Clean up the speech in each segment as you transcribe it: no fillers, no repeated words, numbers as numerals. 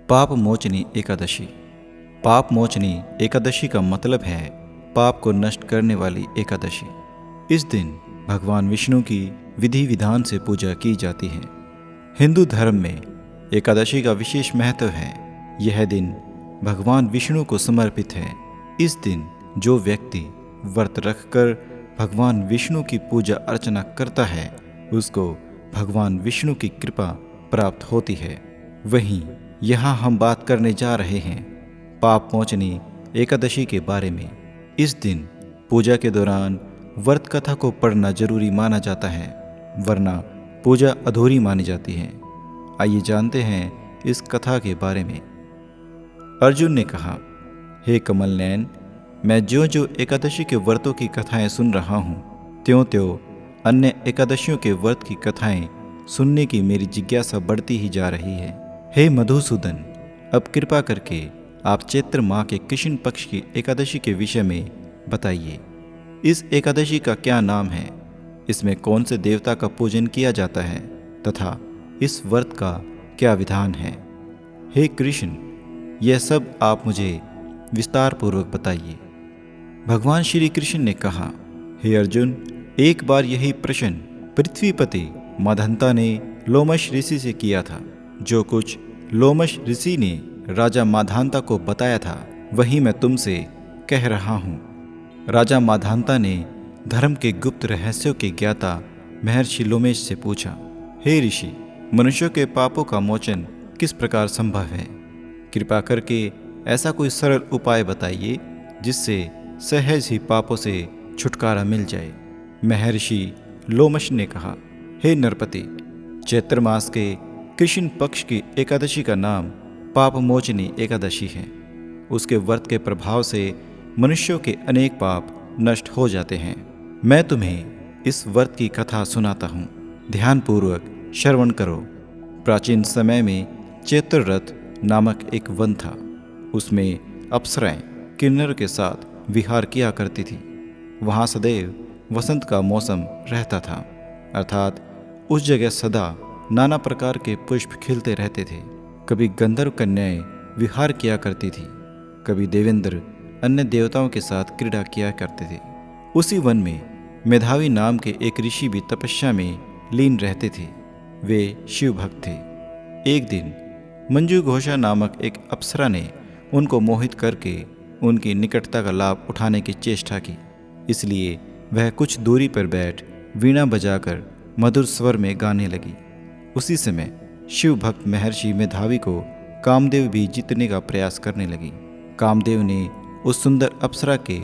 पाप मोचनी एकादशी। पाप मोचनी एकादशी का मतलब है पाप को नष्ट करने वाली एकादशी। इस दिन भगवान विष्णु की विधि विधान से पूजा की जाती है। हिंदू धर्म में एकादशी का विशेष महत्व है। यह दिन भगवान विष्णु को समर्पित है। इस दिन जो व्यक्ति व्रत रखकर भगवान विष्णु की पूजा अर्चना करता है उसको भगवान विष्णु की कृपा प्राप्त होती है। वहीं यहाँ हम बात करने जा रहे हैं पाप मोचनी एकादशी के बारे में। इस दिन पूजा के दौरान व्रत कथा को पढ़ना जरूरी माना जाता है, वरना पूजा अधूरी मानी जाती है। आइए जानते हैं इस कथा के बारे में। अर्जुन ने कहा, हे कमल नयन, मैं जो जो एकादशी के व्रतों की कथाएं सुन रहा हूँ त्यों त्यों अन्य एकादशियों के व्रत की कथाएं सुनने की मेरी जिज्ञासा बढ़ती ही जा रही है। हे मधुसूदन, अब कृपा करके आप चैत्र माह के कृष्ण पक्ष की एकादशी के विषय में बताइए। इस एकादशी का क्या नाम है, इसमें कौन से देवता का पूजन किया जाता है तथा इस व्रत का क्या विधान है। हे कृष्ण, यह सब आप मुझे विस्तार पूर्वक बताइए। भगवान श्री कृष्ण ने कहा, हे अर्जुन, एक बार यही प्रश्न पृथ्वीपति माधंता ने लोमश ऋषि से किया था। जो कुछ लोमश ऋषि ने राजा माधांता को बताया था वही मैं तुमसे कह रहा हूँ। राजा माधांता ने धर्म के गुप्त रहस्यों के ज्ञाता महर्षि लोमेश से पूछा, हे ऋषि, मनुष्यों के पापों का मोचन किस प्रकार संभव है? कृपा करके ऐसा कोई सरल उपाय बताइए जिससे सहज ही पापों से छुटकारा मिल जाए। महर्षि लोमश ने कहा, हे नरपति, चैत्र मास के कृष्ण पक्ष की एकादशी का नाम पाप मोचनी एकादशी है। उसके व्रत के प्रभाव से मनुष्यों के अनेक पाप नष्ट हो जाते हैं। मैं तुम्हें इस व्रत की कथा सुनाता हूँ, ध्यानपूर्वक श्रवण करो। प्राचीन समय में चैत्र रथ नामक एक वन था। उसमें अप्सराएं किन्नर के साथ विहार किया करती थी। वहाँ सदैव वसंत का मौसम रहता था, अर्थात उस जगह सदा नाना प्रकार के पुष्प खिलते रहते थे। कभी गंधर्व कन्याएं विहार किया करती थी, कभी देवेंद्र अन्य देवताओं के साथ क्रीड़ा किया करते थे। उसी वन में मेधावी नाम के एक ऋषि भी तपस्या में लीन रहते थे। वे शिव भक्त थे। एक दिन मंजू घोषा नामक एक अप्सरा ने उनको मोहित करके उनकी निकटता का लाभ उठाने की चेष्टा की। इसलिए वह कुछ दूरी पर बैठ वीणा बजाकर मधुर स्वर में गाने लगी। उसी समय शिव भक्त महर्षि मेधावी को कामदेव भी जीतने का प्रयास करने लगी। कामदेव ने उस सुंदर अप्सरा के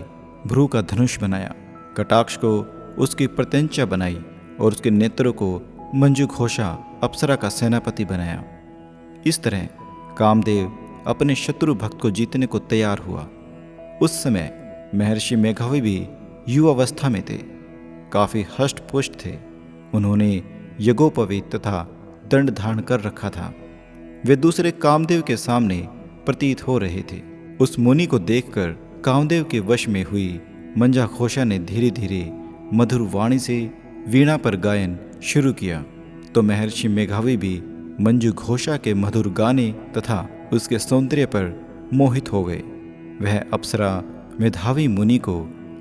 भ्रू का धनुष बनाया, कटाक्ष को उसकी प्रत्यंचा बनाई और उसके नेत्रों को मंजू घोषा अप्सरा का सेनापति बनाया। इस तरह कामदेव अपने शत्रु भक्त को जीतने को तैयार हुआ। उस समय महर्षि मेघावी भी युवावस्था में थे, काफी हष्ट पुष्ट थे। उन्होंने यज्ञोपवीत तथा दंड धारण कर रखा था। वे दूसरे कामदेव के सामने प्रतीत हो रहे थे। उस मुनि को देखकर कामदेव के वश में हुई मंजा घोषा ने धीरे धीरे मधुर वाणी से वीणा पर गायन शुरू किया तो महर्षि मेघावी भी मंजू घोषा के मधुर गाने तथा उसके सौंदर्य पर मोहित हो गए। वह अप्सरा मेधावी मुनि को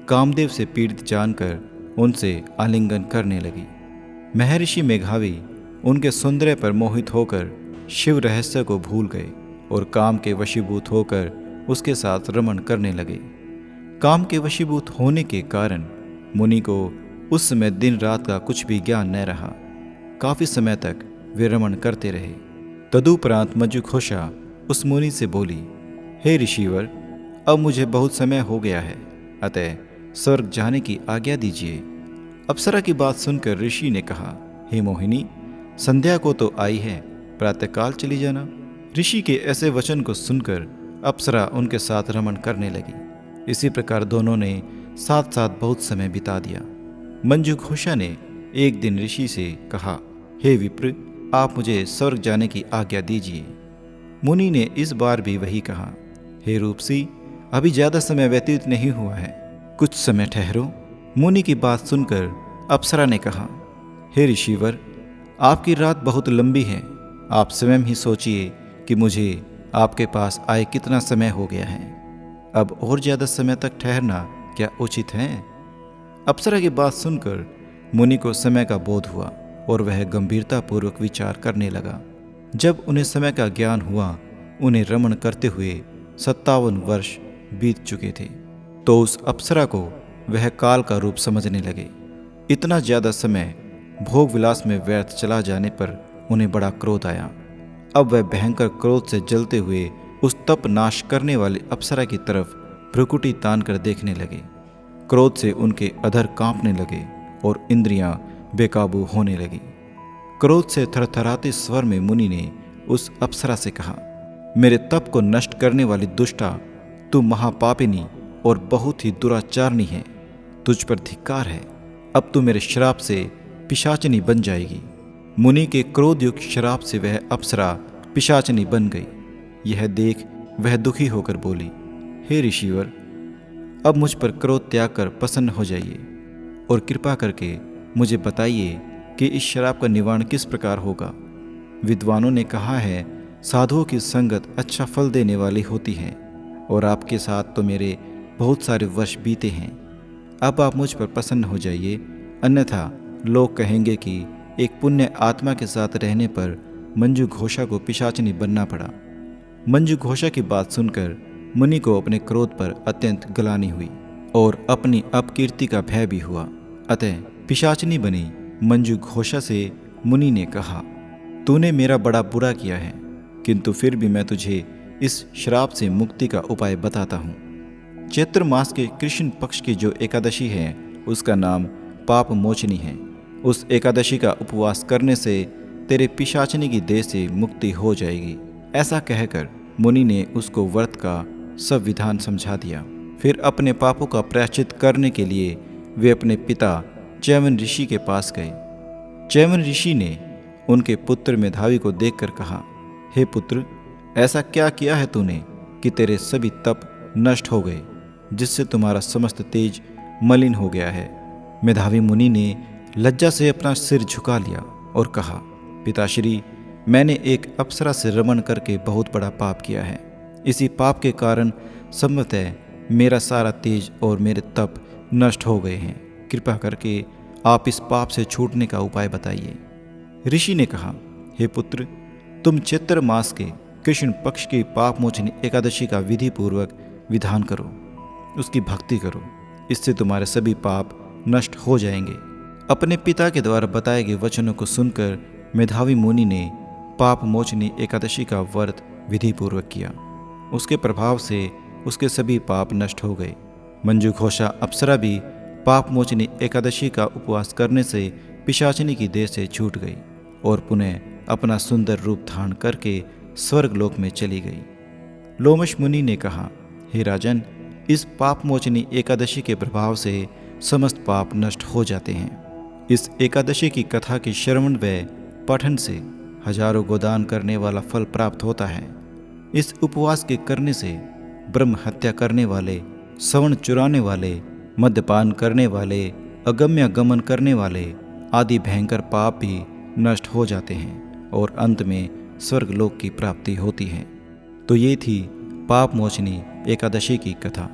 कामदेव से पीड़ित जानकर उनसे आलिंगन करने लगी। महर्षि मेघावी उनके सौंदर्य पर मोहित होकर शिव रहस्य को भूल गए और काम के वशीभूत होकर उसके साथ रमण करने लगे। काम के वशीभूत होने के कारण मुनि को उस समय दिन रात का कुछ भी ज्ञान न रहा। काफी समय तक वे रमण करते रहे। तदुपरांत मंजू घोषा उस मुनि से बोली, हे ऋषिवर, अब मुझे बहुत समय हो गया है, अतः स्वर्ग जाने की आज्ञा दीजिए। अप्सरा की बात सुनकर ऋषि ने कहा, हे मोहिनी, संध्या को तो आई है, प्रातःकाल चली जाना। ऋषि के ऐसे वचन को सुनकर अप्सरा उनके साथ रमण करने लगी। इसी प्रकार दोनों ने साथ साथ बहुत समय बिता दिया। मंजू घोषा ने एक दिन ऋषि से कहा, हे विप्र, आप मुझे स्वर्ग जाने की आज्ञा दीजिए। मुनि ने इस बार भी वही कहा, हे रूपसी, अभी ज्यादा समय व्यतीत नहीं हुआ है, कुछ समय ठहरो। मुनि की बात सुनकर अप्सरा ने कहा, हे ऋषिवर, आपकी रात बहुत लंबी है, आप स्वयं ही सोचिए कि मुझे आपके पास आए कितना समय हो गया है, अब और ज़्यादा समय तक ठहरना क्या उचित है? अप्सरा की बात सुनकर मुनि को समय का बोध हुआ और वह गंभीरतापूर्वक विचार करने लगा। जब उन्हें समय का ज्ञान हुआ, उन्हें रमण करते हुए 57 वर्ष बीत चुके थे, तो उस अप्सरा को वह काल का रूप समझने लगे। इतना ज़्यादा समय भोग विलास में व्यर्थ चला जाने पर उन्हें बड़ा क्रोध आया। अब वह भयंकर क्रोध से जलते हुए उस तप नाश करने वाली अप्सरा की तरफ भ्रुकुटी तान कर देखने लगे। क्रोध से उनके अधर कांपने लगे और इंद्रियां बेकाबू होने लगी। क्रोध से थरथराते स्वर में मुनि ने उस अप्सरा से कहा, मेरे तप को नष्ट करने वाली दुष्टा, तू महापापिनी और बहुत ही दुराचारणी है। तुझ पर धिक्कार है। अब तू मेरे श्राप से पिशाचनी बन जाएगी। मुनि के क्रोधयुक्त श्राप से वह अप्सरा पिशाचनी बन गई। यह देख वह दुखी होकर बोली, हे ऋषिवर, अब मुझ पर क्रोध त्याग कर प्रसन्न हो जाइए और कृपा करके मुझे बताइए कि इस श्राप का निवारण किस प्रकार होगा। विद्वानों ने कहा है, साधुओं की संगत अच्छा फल देने वाली होती है और आपके साथ तो मेरे बहुत सारे वर्ष बीते हैं। अब आप मुझ पर प्रसन्न हो जाइए, अन्यथा लोग कहेंगे कि एक पुण्य आत्मा के साथ रहने पर मंजू घोषा को पिशाचनी बनना पड़ा। मंजू घोषा की बात सुनकर मुनि को अपने क्रोध पर अत्यंत ग्लानि हुई और अपनी अपकीर्ति का भय भी हुआ। अतः पिशाचनी बनी मंजू घोषा से मुनि ने कहा, तूने मेरा बड़ा बुरा किया है, किंतु फिर भी मैं तुझे इस श्राप से मुक्ति का उपाय बताता हूँ। चैत्र मास के कृष्ण पक्ष की जो एकादशी है, उसका नाम पाप मोचनी है। उस एकादशी का उपवास करने से तेरे पिशाचनी की देह से मुक्ति हो जाएगी। ऐसा कहकर मुनि ने उसको व्रत का सब विधान समझा दिया। फिर अपने पापों का प्रायश्चित करने के लिए वे अपने पिता चैवन ऋषि के पास गए। चैवन ऋषि ने उनके पुत्र मेधावी को देखकर कहा, हे पुत्र, ऐसा क्या किया है तूने कि तेरे सभी तप नष्ट हो गए, जिससे तुम्हारा समस्त तेज मलिन हो गया है। मेधावी मुनि ने लज्जा से अपना सिर झुका लिया और कहा, पिताश्री, मैंने एक अप्सरा से रमण करके बहुत बड़ा पाप किया है। इसी पाप के कारण संभवतः मेरा सारा तेज और मेरे तप नष्ट हो गए हैं। कृपा करके आप इस पाप से छूटने का उपाय बताइए। ऋषि ने कहा, हे पुत्र, तुम चैत्र मास के कृष्ण पक्ष की पाप मोचनी एकादशी का विधि पूर्वक विधान करो, उसकी भक्ति करो। इससे तुम्हारे सभी पाप नष्ट हो जाएंगे। अपने पिता के द्वारा बताए गए वचनों को सुनकर मेधावी मुनि ने पाप मोचनी एकादशी का व्रत विधि पूर्वक किया। उसके प्रभाव से उसके सभी पाप नष्ट हो गए। मंजू घोषा अप्सरा भी पाप मोचनी एकादशी का उपवास करने से पिशाचनी की देह से छूट गई और पुनः अपना सुंदर रूप धारण करके स्वर्गलोक में चली गई। लोमश मुनि ने कहा, हे राजन, इस पाप मोचनी एकादशी के प्रभाव से समस्त पाप नष्ट हो जाते हैं। इस एकादशी की कथा के श्रवण व पठन से हजारों गोदान करने वाला फल प्राप्त होता है। इस उपवास के करने से ब्रह्म हत्या करने वाले, सवर्ण चुराने वाले, मद्यपान करने वाले, अगम्य गमन करने वाले आदि भयंकर पाप भी नष्ट हो जाते हैं और अंत में स्वर्गलोक की प्राप्ति होती है। तो ये थी पाप मोचनी एकादशी की कथा।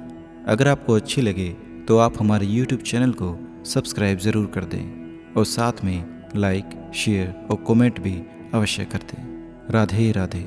अगर आपको अच्छी लगे तो आप हमारे YouTube चैनल को सब्सक्राइब ज़रूर कर दें और साथ में लाइक, शेयर और कमेंट भी अवश्य कर दें। राधे राधे।